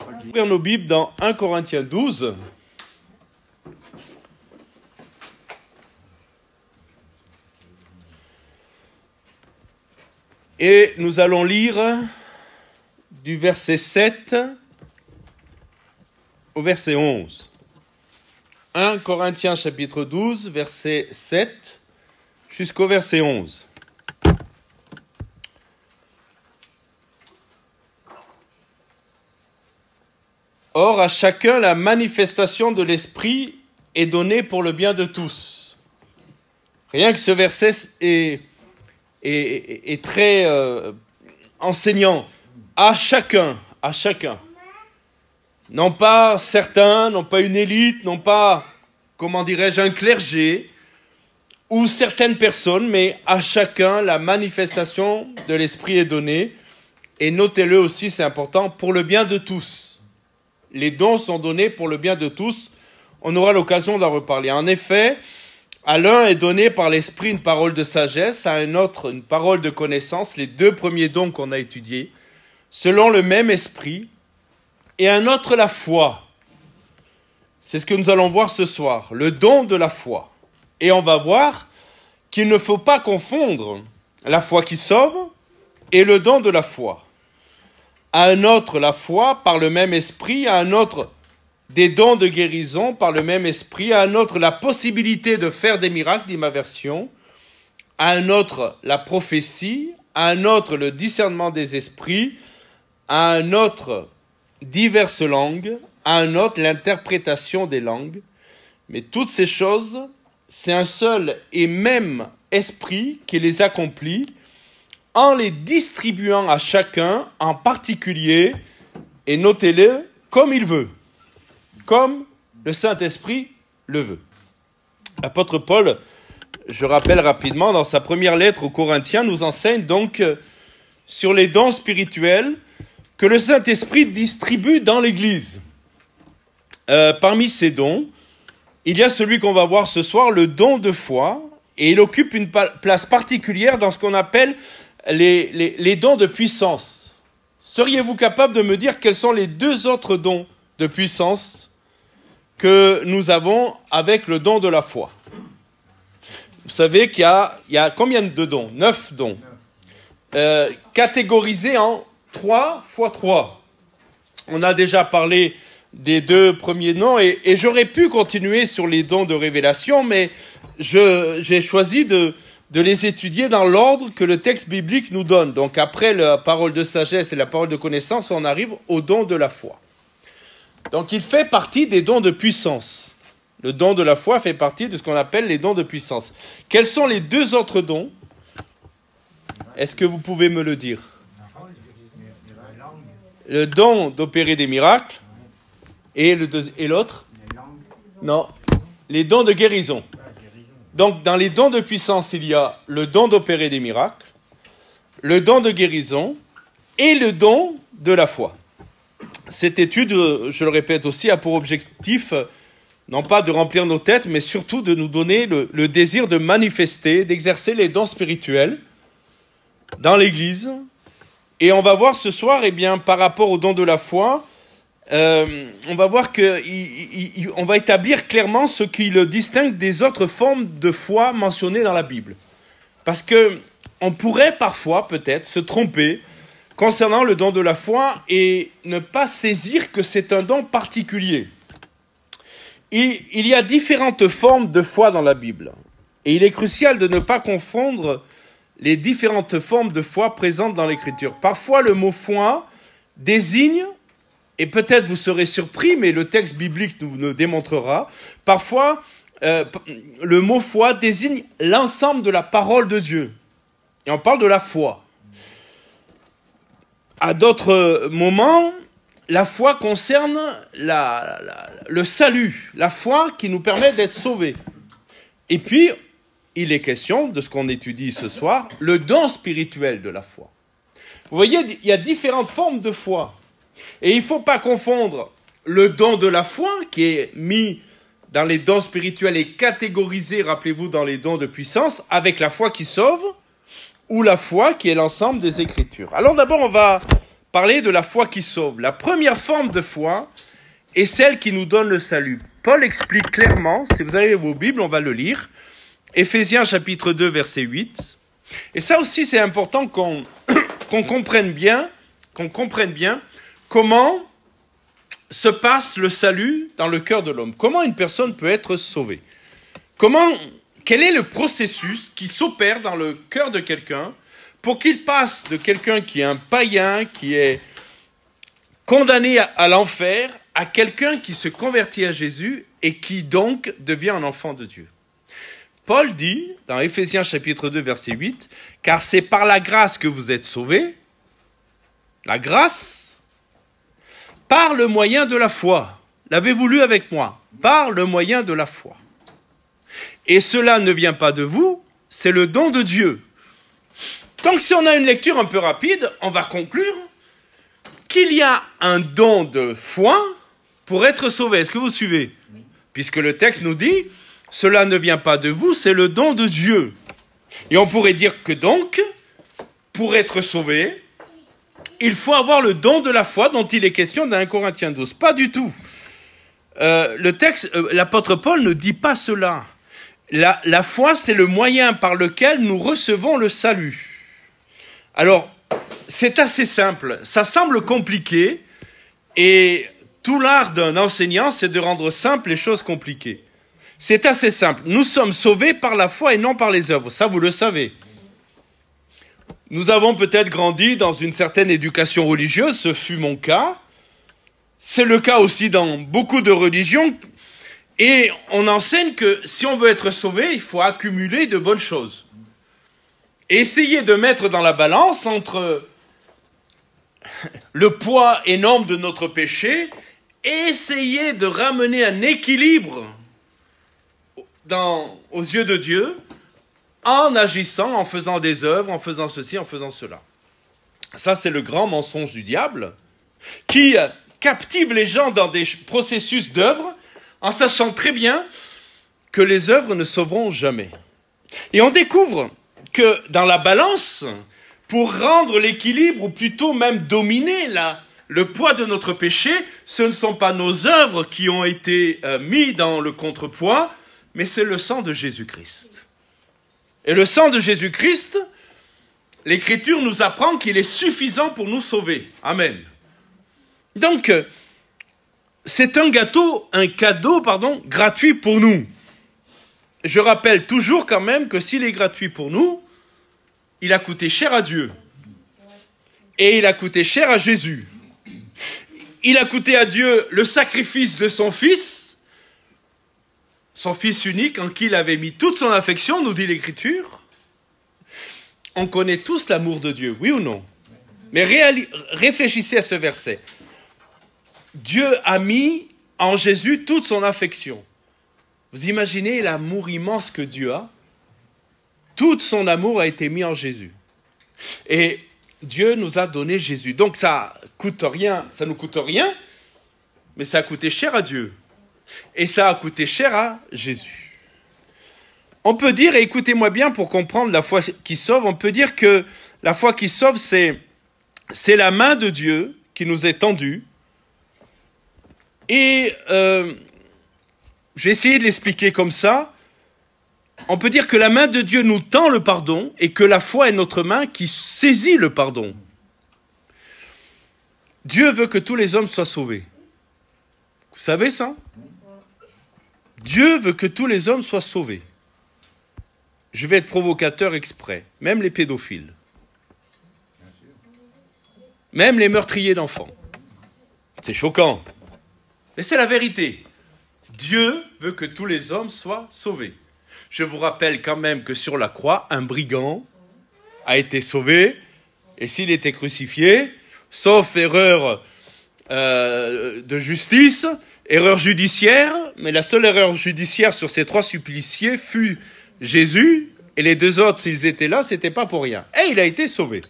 Ouvrir nos Bibles dans 1 Corinthiens 12. Et nous allons lire du verset 7 au verset 11. 1 Corinthiens chapitre 12, verset 7 jusqu'au verset 11. Or, à chacun, la manifestation de l'Esprit est donnée pour le bien de tous. Rien que ce verset est très enseignant. À chacun. Non pas certains, non pas une élite, non pas, comment dirais-je, un clergé ou certaines personnes, mais à chacun, la manifestation de l'Esprit est donnée. Et notez-le aussi, c'est important, pour le bien de tous. Les dons sont donnés pour le bien de tous. On aura l'occasion d'en reparler. En effet, à l'un est donné par l'Esprit une parole de sagesse, à un autre une parole de connaissance, les deux premiers dons qu'on a étudiés, selon le même Esprit, et à un autre la foi. C'est ce que nous allons voir ce soir, le don de la foi. Et on va voir qu'il ne faut pas confondre la foi qui sauve et le don de la foi. À un autre la foi par le même esprit, à un autre des dons de guérison par le même esprit, à un autre la possibilité de faire des miracles, dit ma version, à un autre la prophétie, à un autre le discernement des esprits, à un autre diverses langues, à un autre l'interprétation des langues. Mais toutes ces choses, c'est un seul et même esprit qui les accomplit, en les distribuant à chacun en particulier, et notez-le, comme il veut, comme le Saint-Esprit le veut. L'apôtre Paul, je rappelle rapidement, dans sa première lettre aux Corinthiens, nous enseigne donc sur les dons spirituels que le Saint-Esprit distribue dans l'Église. Parmi ces dons, il y a celui qu'on va voir ce soir, le don de foi, et il occupe une place particulière dans ce qu'on appelle les dons de puissance. Seriez-vous capable de me dire quels sont les deux autres dons de puissance que nous avons avec le don de la foi? Vous savez qu'il y a combien de dons? 9 dons. Catégorisés en 3 x 3. On a déjà parlé des deux premiers noms et j'aurais pu continuer sur les dons de révélation, mais j'ai choisi de les étudier dans l'ordre que le texte biblique nous donne. Donc après la parole de sagesse et la parole de connaissance, on arrive au don de la foi. Donc il fait partie des dons de puissance. Le don de la foi fait partie de ce qu'on appelle les dons de puissance. Quels sont les deux autres dons? Est-ce que vous pouvez me le dire? Le don d'opérer des miracles et l'autre? Non, les dons de guérison. Donc, dans les dons de puissance, il y a le don d'opérer des miracles, le don de guérison et le don de la foi. Cette étude, je le répète aussi, a pour objectif, non pas de remplir nos têtes, mais surtout de nous donner le désir de manifester, d'exercer les dons spirituels dans l'Église. Et on va voir ce soir, eh bien, par rapport au don de la foi, on va voir qu'on va établir clairement ce qui le distingue des autres formes de foi mentionnées dans la Bible. Parce que on pourrait parfois peut-être se tromper concernant le don de la foi et ne pas saisir que c'est un don particulier. Il y a différentes formes de foi dans la Bible. Et il est crucial de ne pas confondre les différentes formes de foi présentes dans l'Écriture. Parfois, le mot foi désigne, et peut-être vous serez surpris, mais le texte biblique nous le démontrera, parfois, le mot foi désigne l'ensemble de la parole de Dieu. Et on parle de la foi. À d'autres moments, la foi concerne le salut, la foi qui nous permet d'être sauvés. Et puis, il est question de ce qu'on étudie ce soir, le don spirituel de la foi. Vous voyez, il y a différentes formes de foi. Et il ne faut pas confondre le don de la foi, qui est mis dans les dons spirituels et catégorisé, rappelez-vous, dans les dons de puissance, avec la foi qui sauve, ou la foi qui est l'ensemble des Écritures. Alors d'abord, on va parler de la foi qui sauve. La première forme de foi est celle qui nous donne le salut. Paul explique clairement, si vous avez vos Bibles, on va le lire, Éphésiens chapitre 2, verset 8. Et ça aussi, c'est important qu'on comprenne bien comment se passe le salut dans le cœur de l'homme. Comment une personne peut être sauvée? Quel est le processus qui s'opère dans le cœur de quelqu'un pour qu'il passe de quelqu'un qui est un païen, qui est condamné à l'enfer, à quelqu'un qui se convertit à Jésus et qui donc devient un enfant de Dieu? Paul dit, dans Éphésiens chapitre 2, verset 8, « Car c'est par la grâce que vous êtes sauvés, la grâce, par le moyen de la foi. » L'avez-vous lu avec moi? Par le moyen de la foi. Et cela ne vient pas de vous, c'est le don de Dieu. Donc si on a une lecture un peu rapide, on va conclure qu'il y a un don de foi pour être sauvé. Est-ce que vous suivez? Oui. Puisque le texte nous dit, cela ne vient pas de vous, c'est le don de Dieu. Et on pourrait dire que donc, pour être sauvé, il faut avoir le don de la foi dont il est question dans 1 Corinthiens 12. Pas du tout. L'apôtre Paul ne dit pas cela. La foi, c'est le moyen par lequel nous recevons le salut. Alors, c'est assez simple. Ça semble compliqué, et tout l'art d'un enseignant, c'est de rendre simple les choses compliquées. C'est assez simple. Nous sommes sauvés par la foi et non par les œuvres. Ça, vous le savez. Nous avons peut-être grandi dans une certaine éducation religieuse, ce fut mon cas. C'est le cas aussi dans beaucoup de religions. Et on enseigne que si on veut être sauvé, il faut accumuler de bonnes choses. Et essayer de mettre dans la balance entre le poids énorme de notre péché et essayer de ramener un équilibre aux yeux de Dieu en agissant, en faisant des œuvres, en faisant ceci, en faisant cela. Ça, c'est le grand mensonge du diable qui captive les gens dans des processus d'œuvres en sachant très bien que les œuvres ne sauveront jamais. Et on découvre que dans la balance, pour rendre l'équilibre, ou plutôt même dominer le poids de notre péché, ce ne sont pas nos œuvres qui ont été mis dans le contrepoids, mais c'est le sang de Jésus-Christ. Et le sang de Jésus-Christ, l'Écriture nous apprend qu'il est suffisant pour nous sauver. Amen. Donc, c'est un cadeau, gratuit pour nous. Je rappelle toujours quand même que s'il est gratuit pour nous, il a coûté cher à Dieu. Et il a coûté cher à Jésus. Il a coûté à Dieu le sacrifice de son Fils unique, en qui il avait mis toute son affection, nous dit l'Écriture. On connaît tous l'amour de Dieu, oui ou non? Mais réfléchissez à ce verset. Dieu a mis en Jésus toute son affection. Vous imaginez l'amour immense que Dieu a? Tout son amour a été mis en Jésus. Et Dieu nous a donné Jésus. Donc ça nous coûte rien, mais ça a coûté cher à Dieu. Et ça a coûté cher à Jésus. On peut dire, et écoutez-moi bien pour comprendre la foi qui sauve, on peut dire que la foi qui sauve, c'est la main de Dieu qui nous est tendue. Et je vais essayer de l'expliquer comme ça. On peut dire que la main de Dieu nous tend le pardon et que la foi est notre main qui saisit le pardon. Dieu veut que tous les hommes soient sauvés. Vous savez ça? Dieu veut que tous les hommes soient sauvés. Je vais être provocateur exprès. Même les pédophiles. Même les meurtriers d'enfants. C'est choquant. Mais c'est la vérité. Dieu veut que tous les hommes soient sauvés. Je vous rappelle quand même que sur la croix, un brigand a été sauvé, et s'il était crucifié, sauf erreur de justice, erreur judiciaire, mais la seule erreur judiciaire sur ces 3 suppliciés fut Jésus, et les 2 autres, s'ils étaient là, c'était pas pour rien. Et il a été sauvé.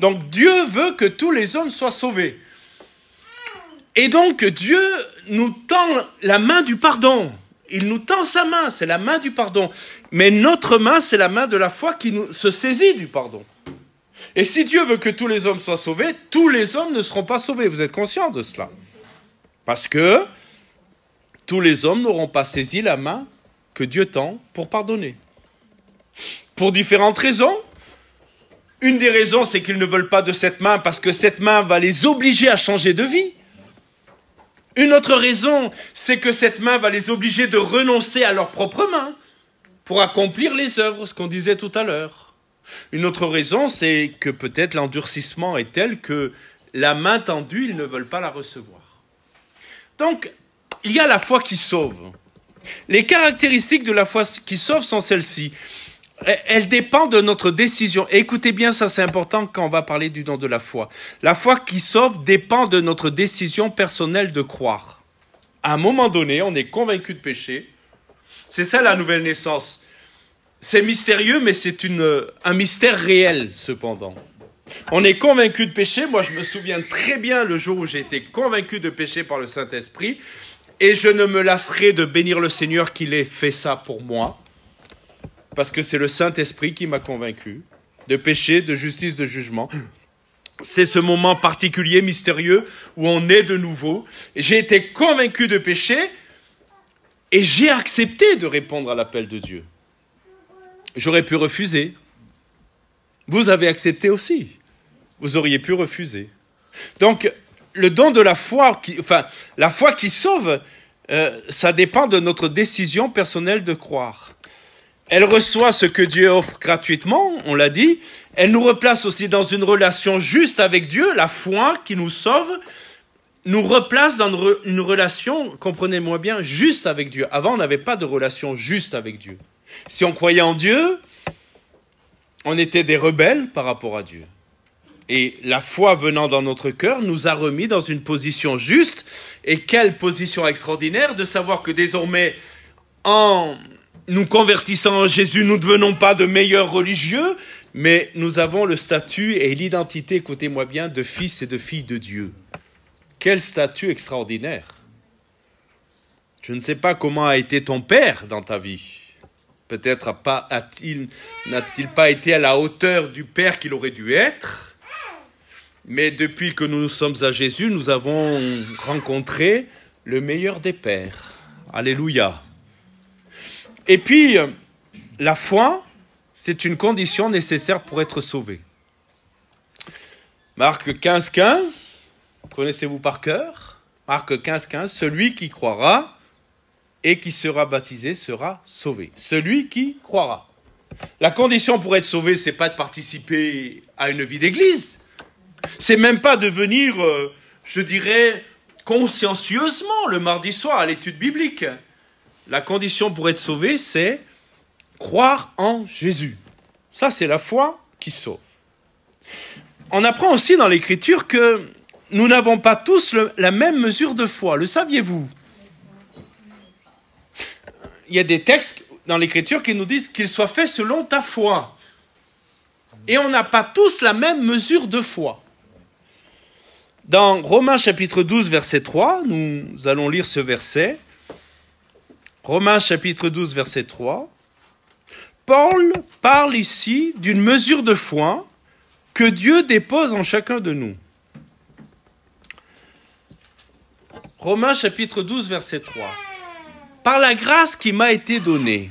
Donc Dieu veut que tous les hommes soient sauvés. Et donc Dieu nous tend la main du pardon. Il nous tend sa main, c'est la main du pardon. Mais notre main, c'est la main de la foi qui se saisit du pardon. Et si Dieu veut que tous les hommes soient sauvés, tous les hommes ne seront pas sauvés. Vous êtes conscients de cela? Parce que tous les hommes n'auront pas saisi la main que Dieu tend pour pardonner. Pour différentes raisons. Une des raisons, c'est qu'ils ne veulent pas de cette main parce que cette main va les obliger à changer de vie. Une autre raison, c'est que cette main va les obliger de renoncer à leurs propres mains pour accomplir les œuvres, ce qu'on disait tout à l'heure. Une autre raison, c'est que peut-être l'endurcissement est tel que la main tendue, ils ne veulent pas la recevoir. Donc, il y a la foi qui sauve. Les caractéristiques de la foi qui sauve sont celles-ci. Elle dépend de notre décision. Et écoutez bien, ça c'est important quand on va parler du don de la foi. La foi qui sauve dépend de notre décision personnelle de croire. À un moment donné, on est convaincu de péché. C'est ça la nouvelle naissance. C'est mystérieux, mais c'est un mystère réel cependant. On est convaincu de péché. Moi, je me souviens très bien le jour où j'ai été convaincu de péché par le Saint-Esprit. Et je ne me lasserai de bénir le Seigneur qu'il ait fait ça pour moi. Parce que c'est le Saint-Esprit qui m'a convaincu de péché, de justice, de jugement. C'est ce moment particulier, mystérieux, où on est de nouveau. J'ai été convaincu de péché et j'ai accepté de répondre à l'appel de Dieu. J'aurais pu refuser. Vous avez accepté aussi. Vous auriez pu refuser. Donc, le don de la foi, la foi qui sauve, ça dépend de notre décision personnelle de croire. Elle reçoit ce que Dieu offre gratuitement, on l'a dit. Elle nous replace aussi dans une relation juste avec Dieu. La foi qui nous sauve nous replace dans une relation, comprenez-moi bien, juste avec Dieu. Avant, on n'avait pas de relation juste avec Dieu. Si on croyait en Dieu, on était des rebelles par rapport à Dieu. Et la foi venant dans notre cœur nous a remis dans une position juste. Et quelle position extraordinaire de savoir que désormais, en nous convertissant en Jésus, nous ne devenons pas de meilleurs religieux, mais nous avons le statut et l'identité, écoutez-moi bien, de fils et de filles de Dieu. Quel statut extraordinaire! Je ne sais pas comment a été ton père dans ta vie. Peut-être n'a-t-il pas été à la hauteur du père qu'il aurait dû être, mais depuis que nous sommes à Jésus, nous avons rencontré le meilleur des pères. Alléluia! Et puis, la foi, c'est une condition nécessaire pour être sauvé. Marc 15,15, connaissez-vous par cœur? Marc 15,15, celui qui croira et qui sera baptisé sera sauvé. Celui qui croira. La condition pour être sauvé, c'est pas de participer à une vie d'église. C'est même pas de venir, je dirais, consciencieusement le mardi soir à l'étude biblique. La condition pour être sauvé, c'est croire en Jésus. Ça, c'est la foi qui sauve. On apprend aussi dans l'Écriture que nous n'avons pas tous la même mesure de foi. Le saviez-vous? Il y a des textes dans l'Écriture qui nous disent qu'il soit fait selon ta foi. Et on n'a pas tous la même mesure de foi. Dans Romains chapitre 12, verset 3, nous allons lire ce verset. Romains chapitre 12, verset 3. Paul parle ici d'une mesure de foi que Dieu dépose en chacun de nous. Romains chapitre 12, verset 3. Par la grâce qui m'a été donnée,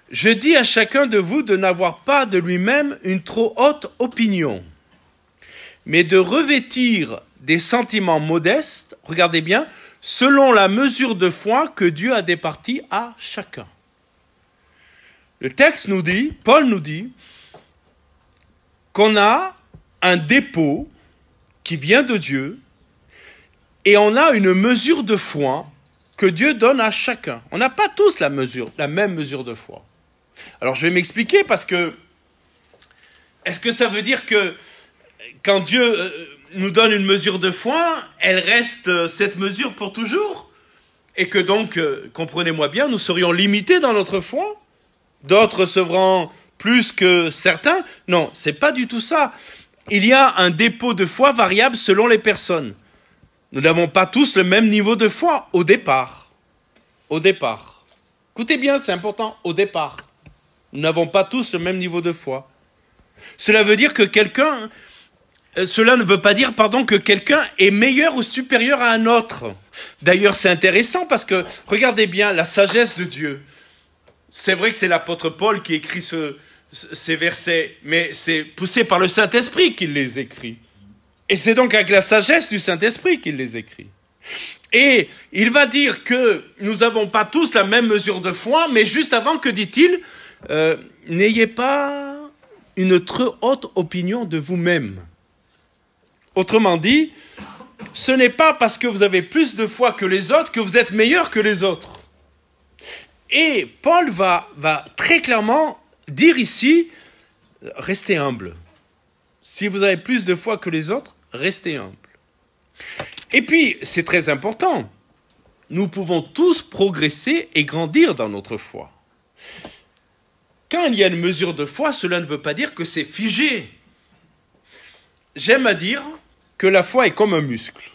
je dis à chacun de vous de n'avoir pas de lui-même une trop haute opinion, mais de revêtir des sentiments modestes, regardez bien, selon la mesure de foi que Dieu a départie à chacun. Le texte nous dit, Paul nous dit, qu'on a un dépôt qui vient de Dieu et on a une mesure de foi que Dieu donne à chacun. On n'a pas tous la même mesure de foi. Alors je vais m'expliquer parce que, est-ce que ça veut dire que quand Dieu nous donne une mesure de foi, elle reste cette mesure pour toujours? Et que donc, comprenez-moi bien, nous serions limités dans notre foi? D'autres recevront plus que certains? Non, c'est pas du tout ça. Il y a un dépôt de foi variable selon les personnes. Nous n'avons pas tous le même niveau de foi au départ. Au départ. Écoutez bien, c'est important, au départ. Nous n'avons pas tous le même niveau de foi. Cela veut dire que cela ne veut pas dire, pardon, que quelqu'un est meilleur ou supérieur à un autre. D'ailleurs, c'est intéressant parce que, regardez bien, la sagesse de Dieu. C'est vrai que c'est l'apôtre Paul qui écrit ces versets, mais c'est poussé par le Saint-Esprit qu'il les écrit. Et c'est donc avec la sagesse du Saint-Esprit qu'il les écrit. Et il va dire que nous n'avons pas tous la même mesure de foi, mais juste avant, que dit-il ? N'ayez pas une trop haute opinion de vous-même. Autrement dit, ce n'est pas parce que vous avez plus de foi que les autres que vous êtes meilleur que les autres. Et Paul va très clairement dire ici, restez humble. Si vous avez plus de foi que les autres, restez humble. Et puis, c'est très important, nous pouvons tous progresser et grandir dans notre foi. Quand il y a une mesure de foi, cela ne veut pas dire que c'est figé. J'aime à dire que la foi est comme un muscle.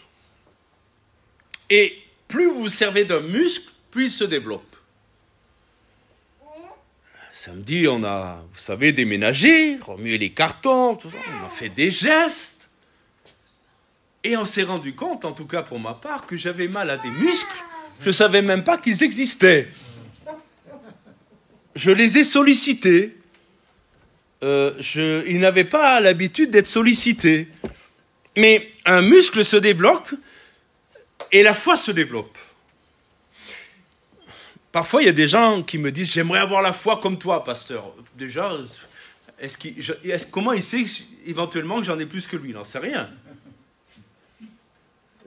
Et plus vous vous servez d'un muscle, plus il se développe. Samedi, on a, vous savez, déménagé, remué les cartons, tout ça, on a fait des gestes. Et on s'est rendu compte, en tout cas pour ma part, que j'avais mal à des muscles. Je ne savais même pas qu'ils existaient. Je les ai sollicités. Ils n'avaient pas l'habitude d'être sollicités. Mais un muscle se développe et la foi se développe. Parfois, il y a des gens qui me disent « J'aimerais avoir la foi comme toi, pasteur. » Déjà, comment il sait éventuellement que j'en ai plus que lui? Il n'en sait rien.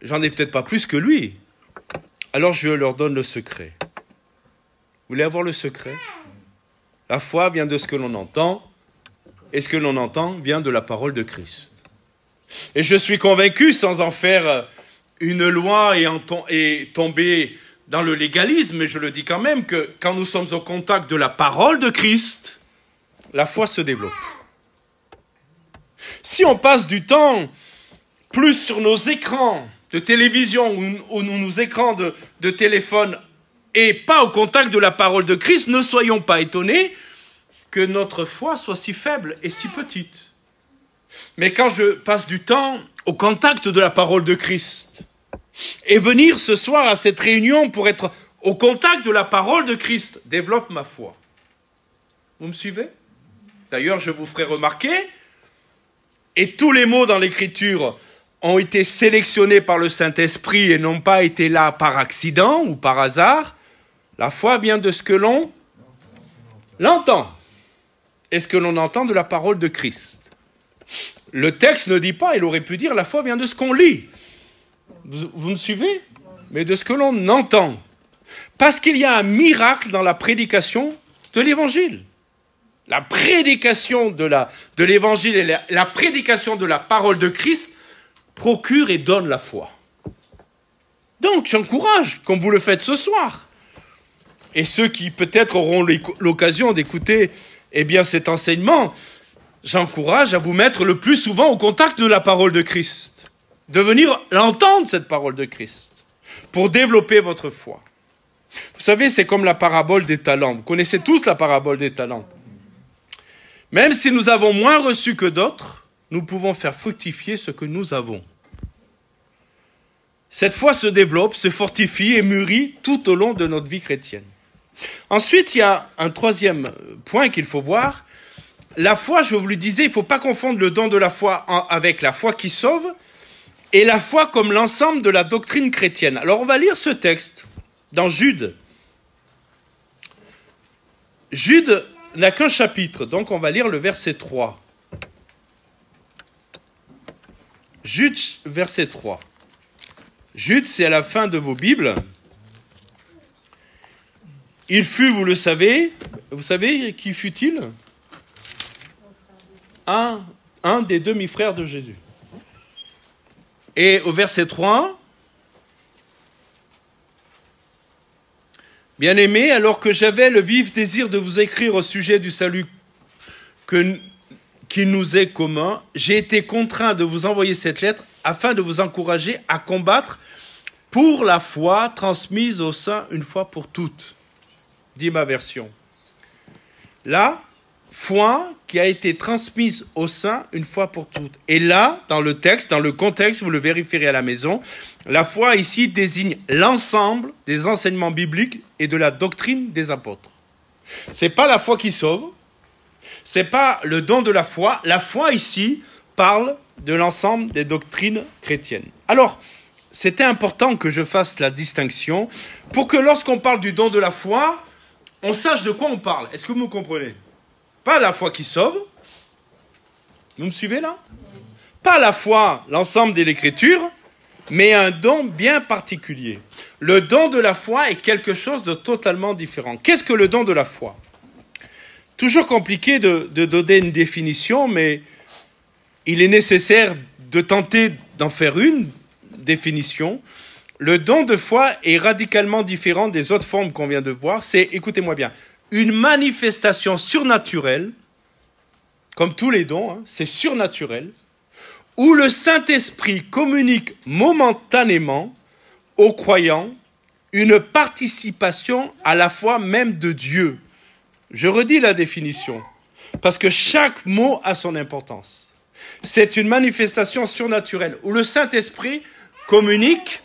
J'en ai peut-être pas plus que lui. Alors, je leur donne le secret. Vous voulez avoir le secret? La foi vient de ce que l'on entend, et ce que l'on entend vient de la parole de Christ. Et je suis convaincu, sans en faire une loi et tomber dans le légalisme, mais je le dis quand même, que quand nous sommes au contact de la parole de Christ, la foi se développe. Si on passe du temps plus sur nos écrans de télévision ou nos écrans de téléphone et pas au contact de la parole de Christ, ne soyons pas étonnés que notre foi soit si faible et si petite. Mais quand je passe du temps au contact de la parole de Christ, et venir ce soir à cette réunion pour être au contact de la parole de Christ développe ma foi. Vous me suivez? D'ailleurs, je vous ferai remarquer, et tous les mots dans l'Écriture ont été sélectionnés par le Saint-Esprit et n'ont pas été là par accident ou par hasard. La foi vient de ce que l'on l'entend. Et ce que l'on entend de la parole de Christ. Le texte ne dit pas, il aurait pu dire, la foi vient de ce qu'on lit. Vous me suivez? Mais de ce que l'on entend. Parce qu'il y a un miracle dans la prédication de l'Évangile. La prédication de l'Évangile et la prédication de la parole de Christ procure et donne la foi. Donc, j'encourage, comme vous le faites ce soir. Et ceux qui peut-être auront l'occasion d'écouter cet enseignement, j'encourage à vous mettre le plus souvent au contact de la parole de Christ. De venir l'entendre, cette parole de Christ, pour développer votre foi. Vous savez, c'est comme la parabole des talents. Vous connaissez tous la parabole des talents. Même si nous avons moins reçu que d'autres, nous pouvons faire fructifier ce que nous avons. Cette foi se développe, se fortifie et mûrit tout au long de notre vie chrétienne. Ensuite, il y a un troisième point qu'il faut voir. La foi, je vous le disais, il ne faut pas confondre le don de la foi avec la foi qui sauve, et la foi comme l'ensemble de la doctrine chrétienne. Alors on va lire ce texte dans Jude. Jude n'a qu'un chapitre, donc on va lire le verset 3. Jude, verset 3. Jude, c'est à la fin de vos Bibles. Il fut, vous savez qui fut-il? Un des demi-frères de Jésus. Et au verset 3, « Bien-aimés, alors que j'avais le vif désir de vous écrire au sujet du salut qui nous est commun, j'ai été contraint de vous envoyer cette lettre afin de vous encourager à combattre pour la foi transmise aux saints une fois pour toutes. » Dit ma version. Là, foi qui a été transmise aux saints une fois pour toutes. Et là, dans le texte, dans le contexte, vous le vérifierez à la maison, la foi ici désigne l'ensemble des enseignements bibliques et de la doctrine des apôtres. C'est pas la foi qui sauve, c'est pas le don de la foi. La foi ici parle de l'ensemble des doctrines chrétiennes. Alors, c'était important que je fasse la distinction pour que lorsqu'on parle du don de la foi, on sache de quoi on parle. Est-ce que vous me comprenez? Pas la foi qui sauve. Vous me suivez là? Pas la foi, l'ensemble de l'écriture, mais un don bien particulier. Le don de la foi est quelque chose de totalement différent. Qu'est-ce que le don de la foi? Toujours compliqué de donner une définition, mais il est nécessaire de tenter d'en faire une définition. Le don de foi est radicalement différent des autres formes qu'on vient de voir. C'est, écoutez-moi bien, une manifestation surnaturelle, comme tous les dons, hein, c'est surnaturel, où le Saint-Esprit communique momentanément aux croyants une participation à la foi même de Dieu. Je redis la définition, parce que chaque mot a son importance. C'est une manifestation surnaturelle, où le Saint-Esprit communique,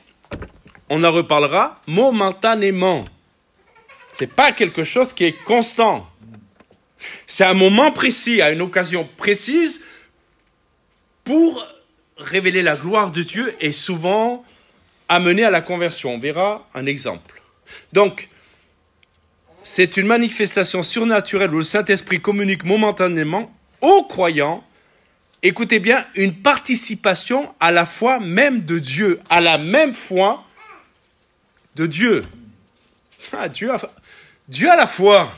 on en reparlera, momentanément. Ce n'est pas quelque chose qui est constant. C'est un moment précis, à une occasion précise, pour révéler la gloire de Dieu et souvent amener à la conversion. On verra un exemple. Donc, c'est une manifestation surnaturelle où le Saint-Esprit communique momentanément aux croyants, écoutez bien, une participation à la foi même de Dieu, à la même foi de Dieu. Ah, Dieu a la foi.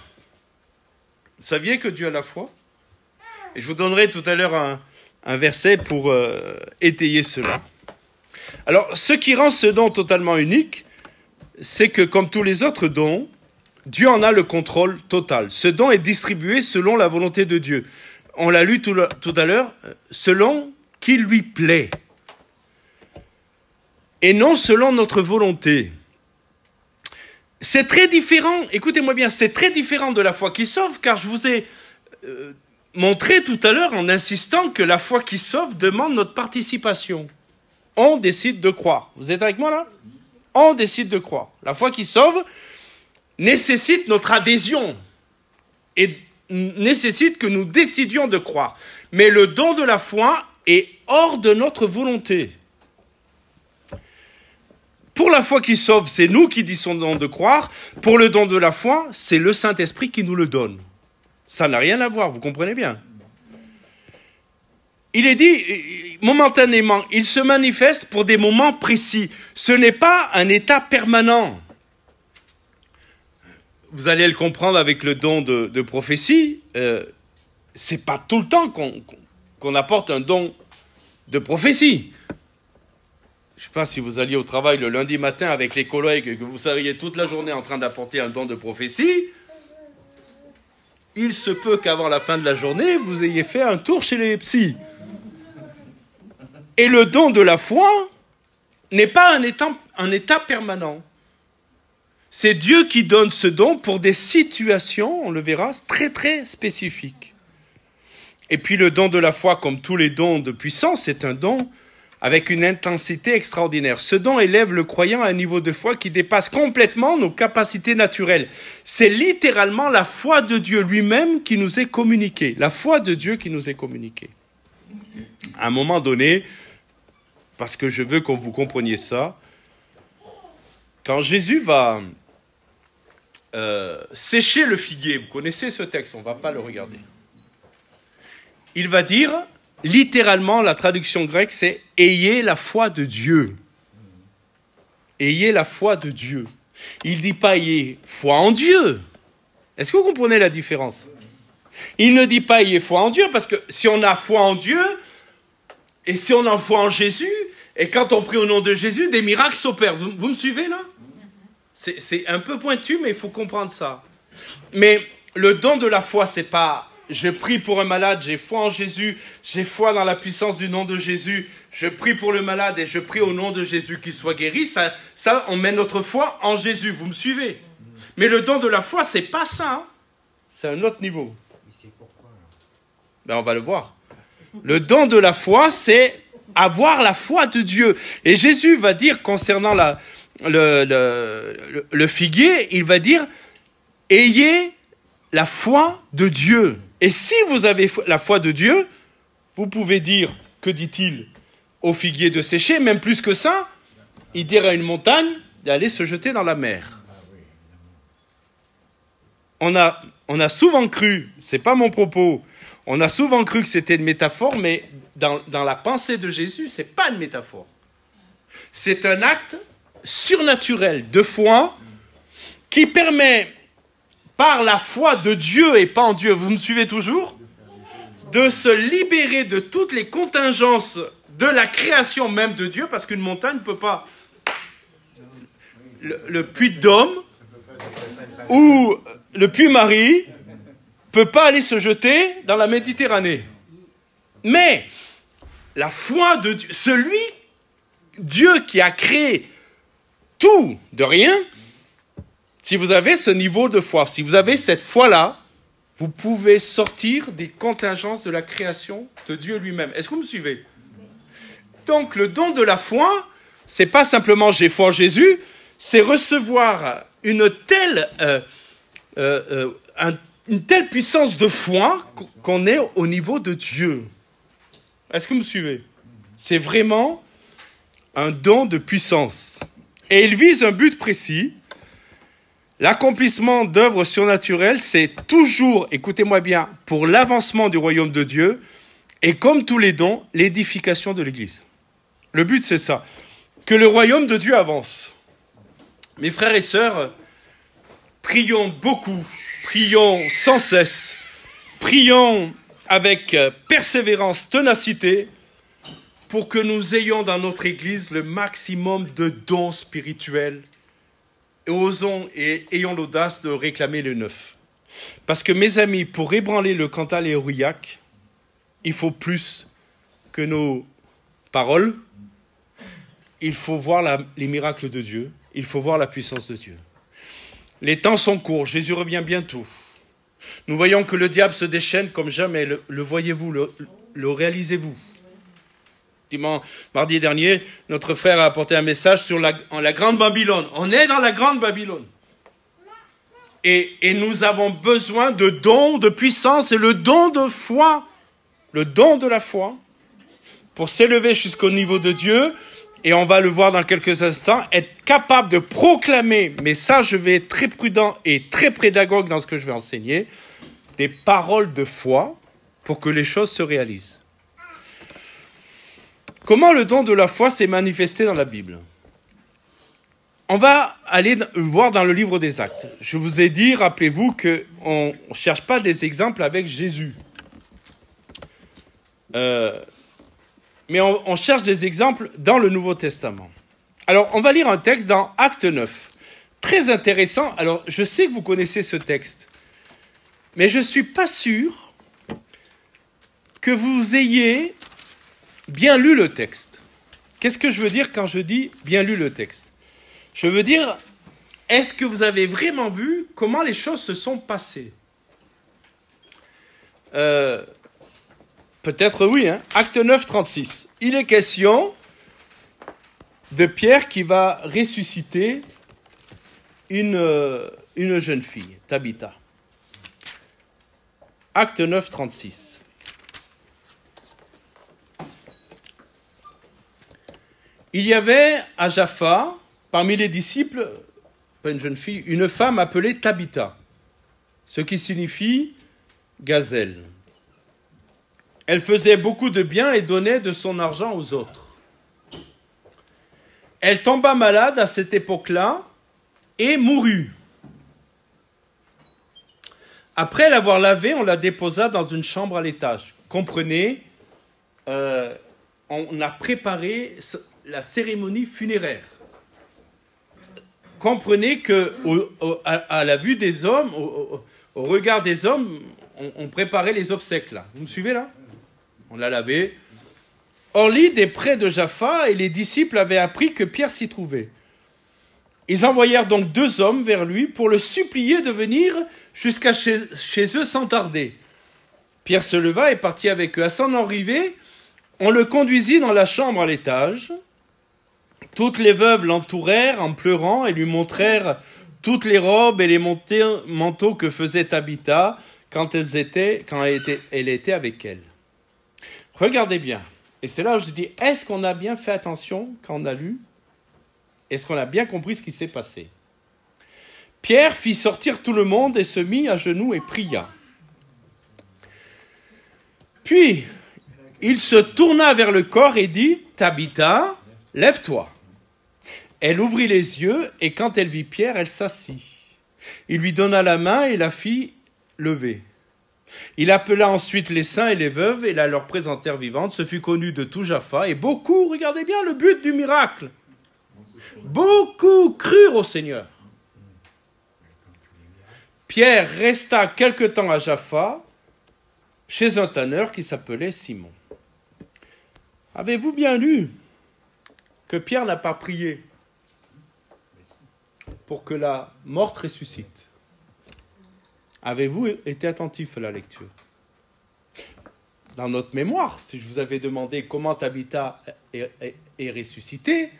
Vous saviez que Dieu a la foi? Et je vous donnerai tout à l'heure un verset pour étayer cela. Alors, ce qui rend ce don totalement unique, c'est que comme tous les autres dons, Dieu en a le contrôle total. Ce don est distribué selon la volonté de Dieu. On l'a lu tout à l'heure, selon qui lui plaît. Et non selon notre volonté. C'est très différent, écoutez-moi bien, c'est très différent de la foi qui sauve, car je vous ai montré tout à l'heure en insistant que la foi qui sauve demande notre participation. On décide de croire. Vous êtes avec moi là? On décide de croire. La foi qui sauve nécessite notre adhésion et nécessite que nous décidions de croire. Mais le don de la foi est hors de notre volonté. Pour la foi qui sauve, c'est nous qui décidons de croire. Pour le don de la foi, c'est le Saint-Esprit qui nous le donne. Ça n'a rien à voir, vous comprenez bien. Il est dit, momentanément, il se manifeste pour des moments précis. Ce n'est pas un état permanent. Vous allez le comprendre avec le don de prophétie. C'est pas tout le temps qu'on apporte un don de prophétie. Je ne sais pas si vous alliez au travail le lundi matin avec les collègues et que vous seriez toute la journée en train d'apporter un don de prophétie. Il se peut qu'avant la fin de la journée, vous ayez fait un tour chez les psys. Et le don de la foi n'est pas un état permanent. C'est Dieu qui donne ce don pour des situations, on le verra, très très spécifiques. Et puis le don de la foi, comme tous les dons de puissance, c'est un don avec une intensité extraordinaire. Ce don élève le croyant à un niveau de foi qui dépasse complètement nos capacités naturelles. C'est littéralement la foi de Dieu lui-même qui nous est communiquée. La foi de Dieu qui nous est communiquée. À un moment donné, parce que je veux que vous compreniez ça, quand Jésus va sécher le figuier, vous connaissez ce texte, on ne va pas le regarder. Il va dire, littéralement, la traduction grecque, c'est « ayez la foi de Dieu ». Ayez la foi de Dieu. Il ne dit pas « ayez foi en Dieu ». Est-ce que vous comprenez la différence? Il ne dit pas « ayez foi en Dieu » parce que si on a foi en Dieu, et si on a foi en Jésus, et quand on prie au nom de Jésus, des miracles s'opèrent. Vous me suivez là? C'est un peu pointu, mais il faut comprendre ça. Mais le don de la foi, c'est pas je prie pour un malade, j'ai foi en Jésus, j'ai foi dans la puissance du nom de Jésus, je prie pour le malade et je prie au nom de Jésus qu'il soit guéri. Ça, on met notre foi en Jésus. Vous me suivez? Mais le don de la foi, c'est pas ça. Hein. C'est un autre niveau. Mais c'est pourquoi Ben, on va le voir. Le don de la foi, c'est avoir la foi de Dieu. Et Jésus va dire concernant le figuier, il va dire, ayez la foi de Dieu. Et si vous avez la foi de Dieu, vous pouvez dire, que dit-il au figuier de sécher, même plus que ça, il dira à une montagne d'aller se jeter dans la mer. On a souvent cru, c'est pas mon propos, on a souvent cru que c'était une métaphore, mais dans la pensée de Jésus, c'est pas une métaphore. C'est un acte surnaturel de foi qui permet, par la foi de Dieu et pas en Dieu, vous me suivez toujours, de se libérer de toutes les contingences de la création même de Dieu, parce qu'une montagne ne peut pas... Le puits de Dôme ou le puits Marie peut pas aller se jeter dans la Méditerranée. Mais la foi de Dieu, Dieu qui a créé tout de rien, si vous avez ce niveau de foi, si vous avez cette foi-là, vous pouvez sortir des contingences de la création de Dieu lui-même. Est-ce que vous me suivez? Donc le don de la foi, c'est pas simplement j'ai foi en Jésus, c'est recevoir une telle puissance de foi qu'on est au niveau de Dieu. Est-ce que vous me suivez? C'est vraiment un don de puissance. Et il vise un but précis. L'accomplissement d'œuvres surnaturelles, c'est toujours, écoutez-moi bien, pour l'avancement du royaume de Dieu et comme tous les dons, l'édification de l'Église. Le but, c'est ça, que le royaume de Dieu avance. Mes frères et sœurs, prions beaucoup, prions sans cesse, prions avec persévérance, ténacité, pour que nous ayons dans notre Église le maximum de dons spirituels. Et osons et ayons l'audace de réclamer le neuf. Parce que, mes amis, pour ébranler le Cantal et Aurillac, il faut plus que nos paroles. Il faut voir les miracles de Dieu. Il faut voir la puissance de Dieu. Les temps sont courts. Jésus revient bientôt. Nous voyons que le diable se déchaîne comme jamais. Le voyez-vous, le réalisez-vous. Mardi dernier, notre frère a apporté un message sur la Grande Babylone. On est dans la Grande Babylone. Et nous avons besoin de dons, de puissance et le don de foi, le don de la foi, pour s'élever jusqu'au niveau de Dieu. Et on va le voir dans quelques instants, être capable de proclamer, mais ça je vais être très prudent et très pédagogue dans ce que je vais enseigner, des paroles de foi pour que les choses se réalisent. Comment le don de la foi s'est manifesté dans la Bible? On va aller voir dans le livre des Actes. Je vous ai dit, rappelez-vous, qu'on ne cherche pas des exemples avec Jésus. Mais on cherche des exemples dans le Nouveau Testament. Alors, on va lire un texte dans Acte 9. Très intéressant. Alors, je sais que vous connaissez ce texte. Mais je ne suis pas sûr que vous ayez bien lu le texte. Qu'est-ce que je veux dire quand je dis bien lu le texte? Je veux dire, est-ce que vous avez vraiment vu comment les choses se sont passées? Peut-être oui, hein. Acte 9, 36. Il est question de Pierre qui va ressusciter une jeune fille, Tabitha. Acte 9, 36. Il y avait à Jaffa, parmi les disciples, pas une jeune fille, une femme appelée Tabitha, ce qui signifie gazelle. Elle faisait beaucoup de bien et donnait de son argent aux autres. Elle tomba malade à cette époque-là et mourut. Après l'avoir lavée, on la déposa dans une chambre à l'étage. Comprenez, on a préparé la cérémonie funéraire. Comprenez que à la vue des hommes, au regard des hommes, on préparait les obsèques là. Vous me suivez là? On l'a lavé. Or, l'île est près de Jaffa et les disciples avaient appris que Pierre s'y trouvait. Ils envoyèrent donc 2 hommes vers lui pour le supplier de venir jusqu'à chez eux sans tarder. Pierre se leva et partit avec eux. À son arrivée, on le conduisit dans la chambre à l'étage. Toutes les veuves l'entourèrent en pleurant et lui montrèrent toutes les robes et les manteaux que faisait Tabitha quand elle était avec elle. Regardez bien. Et c'est là où je dis, est-ce qu'on a bien fait attention quand on a lu? Est-ce qu'on a bien compris ce qui s'est passé? Pierre fit sortir tout le monde et se mit à genoux et pria. Puis, il se tourna vers le corps et dit, « Tabitha, lève-toi. » Elle ouvrit les yeux et quand elle vit Pierre, elle s'assit. Il lui donna la main et la fit lever. Il appela ensuite les saints et les veuves et la leur présentèrent vivante. Ce fut connu de tout Jaffa et beaucoup, regardez bien le but du miracle, beaucoup crurent au Seigneur. Pierre resta quelque temps à Jaffa, chez un tanneur qui s'appelait Simon. Avez-vous bien lu que Pierre n'a pas prié pour que la morte ressuscite? Avez-vous été attentif à la lecture? Dans notre mémoire, si je vous avais demandé comment Tabitha est ressuscitée,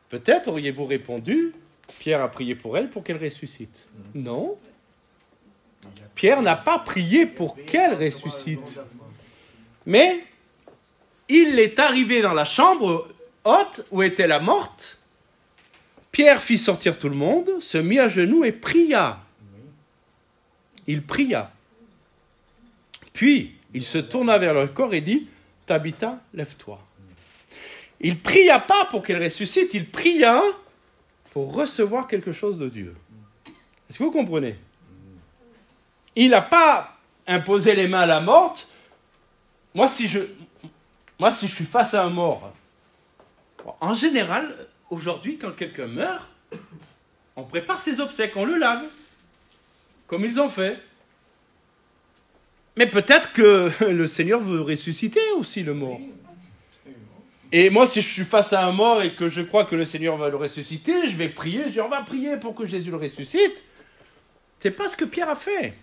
peut-être auriez-vous répondu, Pierre a prié pour elle pour qu'elle ressuscite. Non. Pierre n'a pas prié pour qu'elle ressuscite. Mais il est arrivé dans la chambre haute où était la morte. Pierre fit sortir tout le monde, se mit à genoux et pria. Il pria. Puis, il se tourna vers le corps et dit, « Tabitha, lève-toi. » Il ne pria pas pour qu'elle ressuscite, il pria pour recevoir quelque chose de Dieu. Est-ce que vous comprenez? Il n'a pas imposé les mains à la morte. Moi, si je suis face à un mort, en général, aujourd'hui, quand quelqu'un meurt, on prépare ses obsèques, on le lave, comme ils ont fait. Mais peut-être que le Seigneur veut ressusciter aussi le mort. Et moi, si je suis face à un mort et que je crois que le Seigneur va le ressusciter, je vais prier, je dis, on va prier pour que Jésus le ressuscite. C'est pas ce que Pierre a fait.